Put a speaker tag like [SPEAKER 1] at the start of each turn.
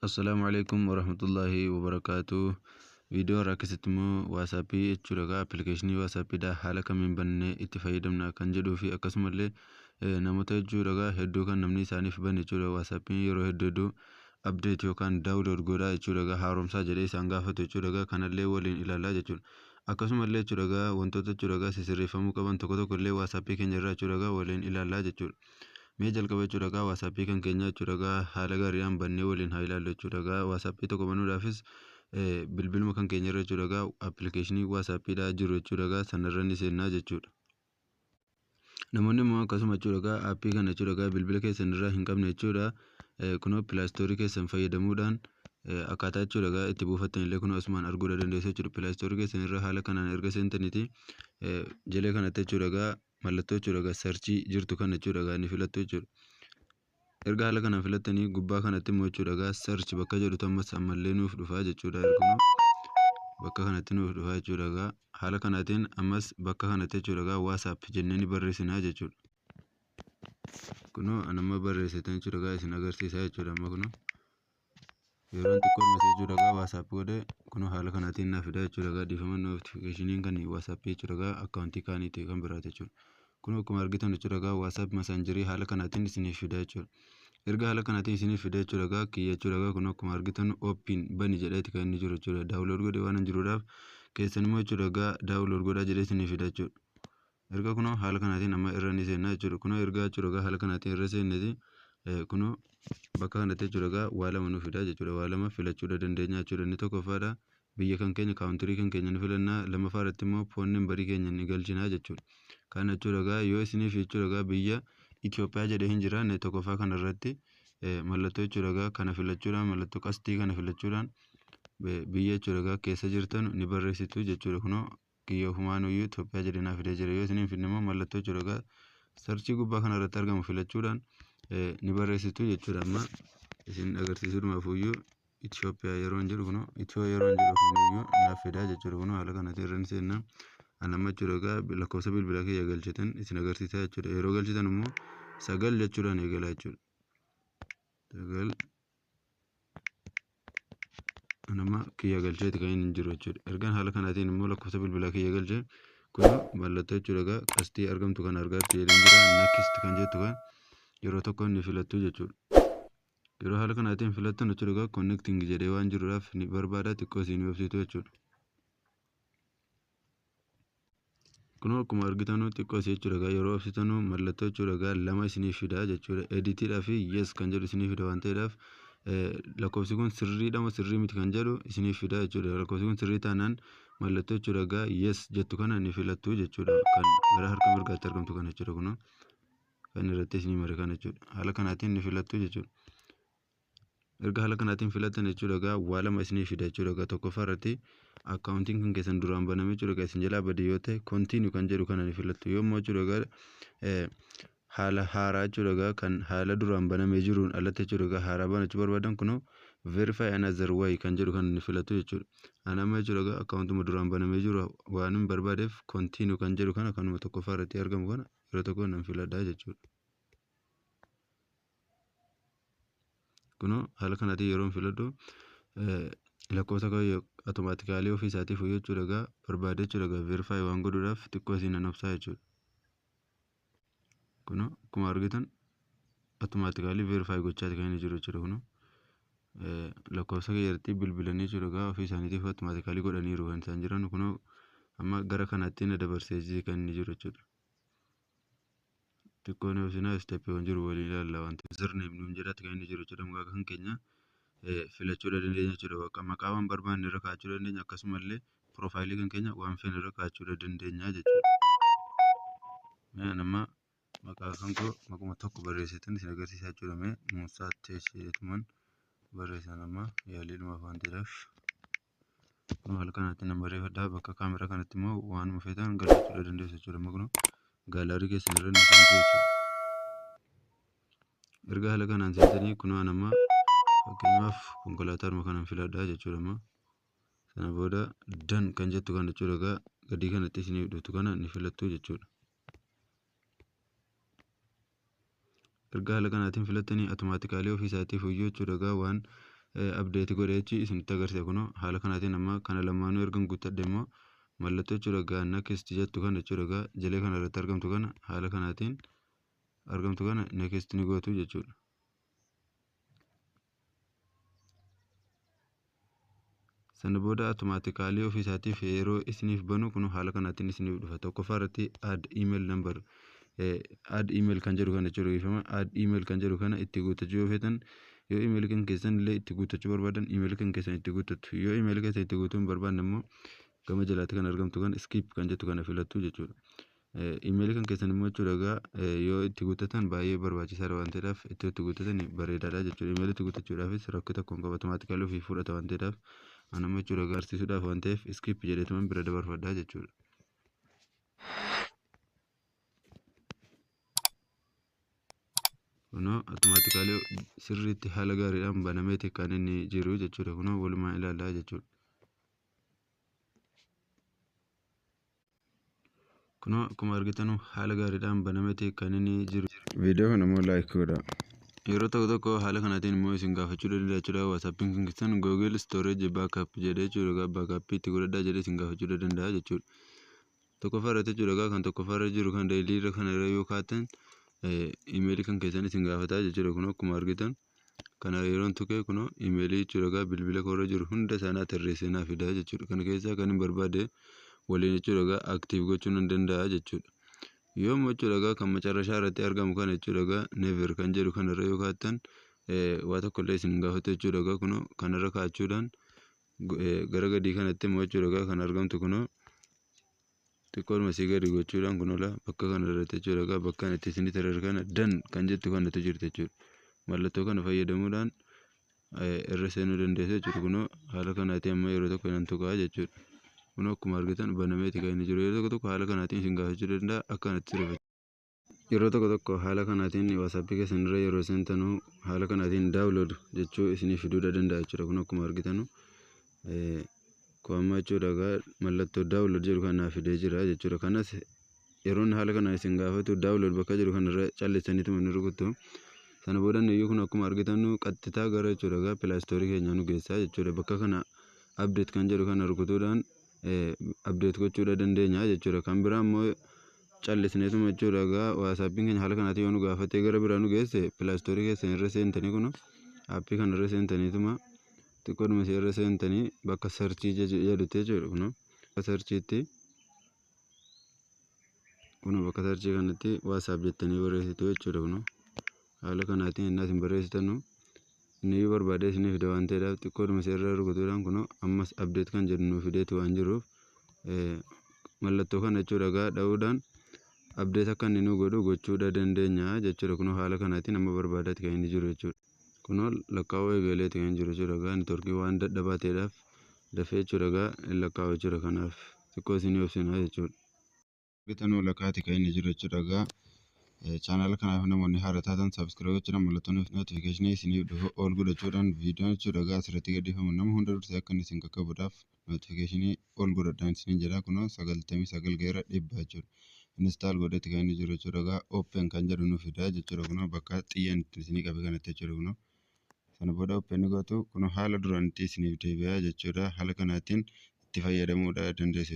[SPEAKER 1] Assalamualaikum warahmatullahi wabarakatuh. Video rakasitimo WhatsApp jechuudha application WhatsApp da haala kamiin banne itti fayyadamna kan jedhuu fi akkasumallee namoota jechuudha hedduu kan namni isaaniif banne jechuudha WhatsApp yeroo hedduu update yookaan download godhaa jechuudha haaromsaa jedhee isaan gaafatu jechuudha kanallee waliin ilaalaa jechuudha. Akkasumallee jechuudha wantoota jechuudha sirreeffamuu qaban tokko tokkollee WhatsApp keenya irraa jechuudha waliin ilaalaa jechuudha. Mee jalqaba jechuudha WhatsApp kan keenya jechuudha haala gaariidhaan bannee waliin haa ilaallu jechuudha. WhatsApp tokko banuudhaafis bilbiluma kan keenya irra jechuudha application WhatsApp dha jiru jechuudha sanarra ni seennaa jechuudha. Namoonni immoo akkasuma jechuudha appii kana jechuudha bilbila keessan irraa hin qabne jechuudha kunoo Play Store keessan fayyadamuudhaan akkaataa jechuudha itti buufattan illee kunoo asumaan arguu dandeessu jechuudha. Play Store keessan irra haala kanaan erga seentaniiti jalee kanatti jechuudha mallattoo jechuudha searchii jirtu kana jechuudha ni filattu jechuudha. Erga haala kanaan filattanii gubbaa kanatti immoo jechuudha search bakka jedhu ammas ammallee nuuf dhufaa jechuudha. Bakka kanatti nuuf dhufaa jechuudha. Haala kanaatiin ammas bakka kanatti jechuudha WhatsApp jennee ni barreessinaa jechuudha. Kunoo anamma barreessitan jechuudha isin agarsiisaa jechuudha. Amma kunoo yeroo xiqqoo message jechuudha WhatsApp godhe kunoo haala kanaatiin naaf fidaa jechuudha. Dhiifama notification kan WhatsApp jechuudha akkaawuntii kaaniiti kan biraati jechuudha. Kunoo akkuma argitan jechuudha WhatsApp messengerii haala kanaatiin isiniif fidaa jechuudha. Erga haala kanaatiin isiniif fidaa jechuudha kiyya jechuudha kunoo akkuma argitan open bani jedheeti kan inni jiru jechuudha. Download godhe waan jiruudhaaf keessan immoo jechuudha download godhaa jedhee isiniif fidaa jechuudha. Erga kunoo haala kanaatiin amma irra ni seennaa jechuudha. Kunoo erga jechuudha haala kanaatiin irra seenneti kunoo bakka kanatti jechuudha waa lama nuuf fidaa jechuudha. Waa lama filachuu dandeenya jechuudha. Inni tokkoffaadha biyya kan keenya kaawuntirii kan keenya ni filannaa, lammaffaadhaatti immoo foon nambarii keenya ni galchinaa jechuudha. Kana jechuudha yoo isiniif jechuudha biyya Itoophiyaa jedhee hin jiraanne tokkoffaa kanarratti mallattoo jechuudha kana filachuudhaan mallattoo qastii kana filachuudhaan biyya jechuudha keessa jirtan ni barreessitu jechuudha. Kunoo kiyya humaanuyyuu Itoophiyaa jedhee naaf fidee jira. Yoo isiniif fidne immoo mallattoo jechuudha sarchii gubbaa kanarratti argamu filachuudhaan ni barreessitu jechuudha. Amma isin agarsiisuudhumaafuyyuu Itoophiyaa yeroo hin jiru kunoo Itiyoo yeroo hin jiru kuniyyuu naaf fidaa jechuudha. Kunoo haala kanatti irra ni seennaa. Anamma jechuudha lakkoofsa bilbilaa kiyya galchitan isin agarsiisaa jechuudha. Yeroo galchitan immoo sagal jechuudhaan eegalaa jechuudha. Sagal anamma kiyya galcheeti kan hin jiru jechuudha. Ergaan haala kanaatiin immoo lakkoofsa bilbilaa kiyya galchee kunoo mallattoo jechuudha qastii argamtu kan argaatti jedheen jira next kan jettu kan yeroo tokko ni filattu jechuudha. Yeroo haala kanaatiin filattan jechuudha connecting jedhee waan jiruudhaaf ni barbaada xiqqoo isin ibsitu jechuudha. Kunoo akkuma argitanu xiqqoo jechuudha yeroo ibsitanu mallattoo jechuudha lama isiniif fidaa jechuudha. Editiidhaa fi yes kan jedhu isiniif fida waan ta'eedhaaf lakkoofsi kun sirriidha moo sirrii miti kan jedhu isiniif fida jechuudha. Lakkoofsi kun sirrii taanaan mallattoo jechuudha yes jettu kana ni filattu jechuudha. Kan gara harka mirgaatti argamtu kana jechuudha. Kunoo kan irratti isinii mare kana jechuudha. Haala kanaatiin ni filattu jechuudha. Erga haala kanaatiin filattan jechuudha waa lama isiniif fida jechuudha. Tokkoffaa irratti akkaawuntiin kan keessan duraan baname jechuudha isin jalaa badee yoo ta'e continue kan jedhu kana ni filattu. Yommuu jechuudha haala haaraa jechuudha kan haala duraan banamee jiruun alatti jechuudha haaraa banachuu barbaadan kunoo verify another way kan jedhu kana ni filattu jechuudha. Anamma jechuudha akkaawuntuma duraan banamee jiru waan hin barbaadeef continue kan jedhu kana kanuma tokkoffaa irratti argamu kana yeroo tokko nan filadhaa jechuudha. Kunoo haala kanaatiin yeroo filadhu lakkoofsa koo automaatikaalii ofii isaatiif jechuudha barbaade jechuudha verify waan godhuudhaaf xiqqoo isin nan obsaa jechuudha. Kunoo akkuma argitan automaatikaalii verify gochaati kan inni jiru jechuudha. Kunoo lakkoofsa keeyyatti bilbilanii jechuudha ofii isaaniitiif automaatikaalii godhaniiru kan isaan jiran. Kunoo amma gara kanaatti na dabarseesii kan inni jiru jechuudha. Xiqqoon ibsinaa steppiiwwan jiru waliin ilaalla waan ta'eef sirni nuun jedhatti kan inni jiru jechuudha. Maqaa kan keenya filachuu dandeenya jechuudha. Maqaa waan barbaanne irra kaa'achuu dandeenya akkasumallee piroofaayilii kan keenya waan feene irra kaa'achuu dandeenya jechuudha. Nama maqaa kan koo maquma tokko barreessitan isin agarsiisaa jechuudha. Muusaa Teesheetumaan barreessan amma yaaliidhumaaf waan ta'eef kunoo haala kanatti nan barreeffadhaa. Bakka kaameraa kanatti immoo waanuma feetan galchachuu dandeessu jechuudha. Kunoo gaalaarii keessan irra ni seentanii jechuudha. Erga haala kanaan seentanii kunoo nama fakkeenyaaf konkolaataadhuma kanan filadhaa jechuudha. Sana booda dan kan jettu kan jechuudha gadii kanatti isiniif dhuftu kana ni filattu jechuudha. Erga haala kanaatiin filattanii automaatikaalii ofii isaatiif jechuudha waan update godhee achi isinitti agarsiisa kunoo haala kanaatiin amma kana lamaanuu erga guuttadhe immoo mallattoo jechuudha egaa next jettu kana jechuudha egaa jalee kana irratti argamtu kana haala kanaatiin argamtu kana next ni gootu jechuudha. Sana booda automatically ofii isaatiif yeroo isiniif banu kun haala kanaatiin isiniif dhufa. Tokkoffaa irratti add email number add email kan jedhu kana jechuudha ifama add email kan jedhu kana itti guuttachuu yoo feetan yoo email kan keessan illee itti guuttachuu barbaadan email kan keessan itti guuttattu yoo email keessan itti guutuu hin barbaanne immoo gama jalaatti kan argamtu kan skip kan jettu kana filattu jechuudha. Email kan keessan immoo jechuudha egaa yoo itti guuttatan baay'ee barbaachisaadha waan ta'eedhaaf itti guuttatan bareedaadha jechuudha. Email itti guuttachuudhaafis rakkoo tokko hin qabu automatically ofii fudhata waan ta'eedhaaf anamma jechuudha agarsiisuudhaaf waan ta'eef skip jedheetuman bira dabarfadhaa jechuudha. Kunoo automatically sirriitti haala gaariidhaan banameeti kan inni jiru jechuudha. Kunoo walumaa ilaalaa jechuudha. Kunoo akkuma argitan haala gaariidhaan banameeti kan inni jiru. Viidiyoo kana immoo like godhaa. Yeroo tokko haala kanaatiin immoo isin gaafachuu danda'a jechuudha. WhatsAppiin kan keessan Google Storage Backup jedhee jechuudha. Backup itti godhadhaa jedhee isin gaafachuu danda'a jechuudha. Tokkoffaa irratti jechuudha kan tokkoffaa irra jiru kan daily irra kana irra yoo kaatan email kan keessan isin gaafataa jechuudha. Kunoo akkuma argitan kana yeroon tuqee kunoo email jechuudha bilbila koo irra jiru hunda isaanii tarreessee naa fidaa jechuudha. Kana keessaa kan hin barbaade waliin jechuudha active gochuun hin danda'a jechuudha. Yoo jechuudha kan macarrashaa irratti argamu kana jechuudha never kan jedhu kanarra yoo kaatan waa tokko illee isin gaafatu jechuudha kunoo kanarra kaachuudhaan gara gadii kanatti immoo jechuudha kan argamtu kunoo xiqqoon masii gadi gochuudhaan kunoo bakka kanarratti jechuudha bakka itti isin tarreessan kana dan kan jettu kanatu jirti jechuudha. Mallattoo kana fayyadamuudhaan irra seenuu dandeessu jechuudha. Kunoo haala kanaatiin amma yeroo tokko nan tuqaa jechuudha. Kunoo akkuma argitan banameeti kan inni jiru. Yeroo tokko haala kanaatiin isin gaafachuu danda'a akkanatti sirreeffatu. Yeroo tokko haala kanaatiin WhatsApp keessan irra yeroo seentanuu haala kanaatiin download jechuu isiniif fiduu danda'a jechuudha. Kun akkuma argitan amma jechuudha mallattoo download jedhu kan naaf fidee jira jechuudha. Kanas yeroon haala kanaan isin gaafatu download bakka jiru kanarra callisaniitu ni rukuttu. Sana booda iyyuu kun akkuma argitan qaxxitaa gara jechuudha Play Store keenya nu geessaa jechuudha. Bakka kana update kan jedhu kana rukutuudhaan update gochuudha dandeenya jechuudha. Kan biraa immoo callisneetuma jechuudha WhatsAppiin keenya haala kanaatiin yoo nu gaafatee gara biraa nu geesse Play Store keessan irra seentanii kun aappii kana irra seentaniituma xiqqoodhuma ishee irra seentanii bakka searchii jedhutti jechuudha. Kun bakka searchiitti kun bakka searchii kanatti WhatsApp jettanii barreessitu jechuudha. Kun haala kanaatiin innaa isin barreessitanu inni yoo barbaade isiniif fida waan ta'eedhaaf xiqqoodhuma ishee irra rukutuudhaan kun ammas update kan jedhu nuuf fideetu waan jiruuf mallattoo kana jechuudha dha'uudhaan update akka inni nu godhu gochuudha dandeenya jechuudha. Kun haala kanaatiin amma barbaadaatti kan inni jiru jechuudha. Kun lakkaa'uu eegaleeti kan jiru jechuudha. Neetworkii waan dadhabaa ta'eedhaaf dafee jechuudha lakkaa'u jechuudha. Kanaaf xiqqoo isinii obsinaa jechuudha. Bitanuu lakkaa'aati kan inni jiru jechuudha. Channel kanaaf namoonni haaraa taatan subscribe gochuudhaan mallattoo notification isiniif dhufu ol godhachuudhaan viidiyoon jechuudha asirratti gadhiifamu nama hunda dursee akka inni isin qaqqabuudhaaf notification ol godhadhaan isiniin jedha. Kun 99 geera dhibba jechuudha. Install godhetti kan inni jiru jechuudha. Open kan jedhu nuuf fida jechuudha. Kun bakka xiyyaan isinii qabe kanatti jechuudha. Sana booda open gootu kun haala duraan itti isiniif deebi'a jechuudha. Haala kanaatiin itti fayyadamuudha dandeessu.